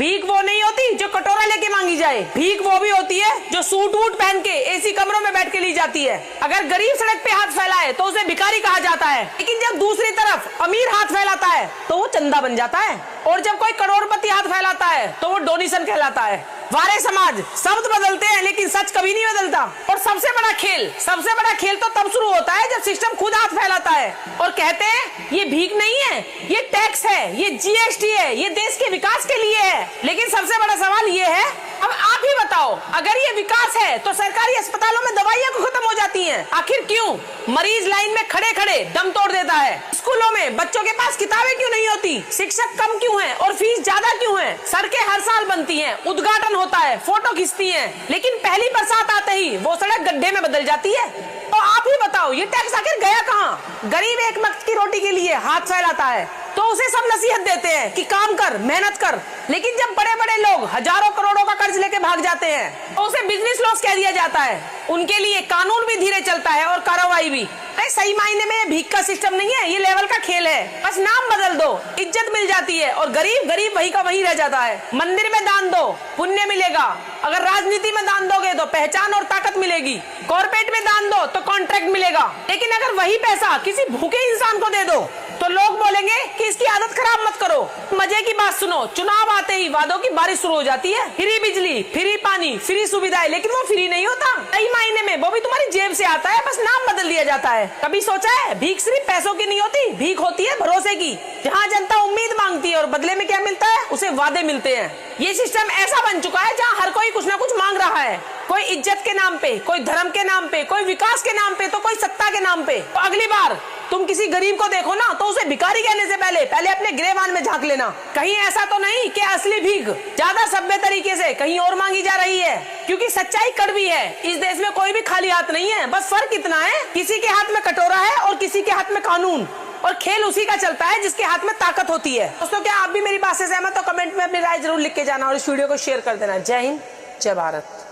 भीख वो नहीं होती जो कटोरा लेके मांगी जाए, भीख वो भी होती है जो सूट वूट पहन के एसी कमरों में बैठ के ली जाती है। अगर गरीब सड़क पे हाथ फैलाए तो उसे भिखारी कहा जाता है, लेकिन जब दूसरी तरफ अमीर हाथ फैलाता है तो वो चंदा बन जाता है, और जब कोई करोड़पति हाथ फैलाता है तो वो डोनेशन कहलाता है। वारे समाज, शब्द बदलते हैं लेकिन सच कभी नहीं बदलता। और सबसे बड़ा खेल तो तब शुरू होता है जब सिस्टम खुद हाथ फैलाता है और कहते हैं ये भीख नहीं है, ये टैक्स है, ये जीएसटी है, ये देश के विकास के लिए है। लेकिन सबसे बड़ा सवाल ये है, अब आप ही बताओ, अगर ये विकास है तो सरकारी अस्पतालों में दवाइयाँ क्यों खत्म हो जाती हैं? आखिर क्यों? मरीज लाइन में खड़े खड़े दम तोड़ देता है। स्कूलों में बच्चों के पास किताबें क्यों नहीं होती? शिक्षक कम क्यों हैं और फीस ज्यादा क्यों है? सड़कें हर साल बनती हैं, उद्घाटन होता है, फोटो खींचती हैं, लेकिन पहली बरसात आते ही वो सड़क गड्ढे में बदल जाती है। तो आप ही बताओ, ये टैक्स आखिर गया कहाँ? गरीब एक वक्त की रोटी के लिए हाथ फैलाता है तो उसे सब नसीहत देते हैं कि काम कर, मेहनत कर, लेकिन जब बड़े बड़े लोग हजारों करोड़ों का कर्ज लेके भाग जाते हैं तो उसे बिजनेस लॉस कह दिया जाता है। उनके लिए कानून भी धीरे चलता है और कार्रवाई भी। सही मायने में भीख का सिस्टम नहीं है, ये लेवल का खेल है। बस नाम बदल दो, इज्जत मिल जाती है और गरीब गरीब वही का वही रह जाता है। मंदिर में दान दो, पुण्य मिलेगा। अगर राजनीति में दान दोगे तो पहचान और ताकत मिलेगी। कॉर्पोरेट में दान दो तो कॉन्ट्रैक्ट मिलेगा। लेकिन अगर वही पैसा किसी भूखे इंसान को दे दो तो लोग बोलेंगे कि इसकी आदत खराब मत करो। मजे की बात सुनो, चुनाव आते ही वादों की बारिश शुरू हो जाती है। फ्री बिजली, फ्री पानी, फ्री सुविधाएं, लेकिन वो फ्री नहीं होता। कई महीने में वो भी तुम्हारी जेब से आता है, बस नाम बदल दिया जाता है। कभी सोचा है, भीख सिर्फ पैसों की नहीं होती, भीख होती है भरोसे की। जहाँ जनता उम्मीद मांगती है और बदले में क्या मिलता है? उसे वादे मिलते हैं। ये सिस्टम ऐसा बन चुका है जहाँ हर कोई कुछ ना कुछ मांग रहा है। कोई इज्जत के नाम पे, कोई धर्म के नाम पे, कोई विकास के नाम पे, तो कोई सत्ता के नाम पे। तो अगली बार तुम किसी गरीब को देखो ना तो उसे भिखारी कहने से पहले अपने गिरेबान में झांक लेना। कहीं ऐसा तो नहीं कि असली भीख ज्यादा सभ्य तरीके से कहीं और मांगी जा रही है? क्योंकि सच्चाई कड़वी है, इस देश में कोई भी खाली हाथ नहीं है। बस फर्क इतना है, किसी के हाथ में कटोरा है और किसी के हाथ में कानून, और खेल उसी का चलता है जिसके हाथ में ताकत होती है। दोस्तों, क्या आप भी मेरी बात से सहमत हो? कमेंट में अपनी राय जरूर लिख के जाना और इस वीडियो को शेयर कर देना। जय हिंद, जय भारत।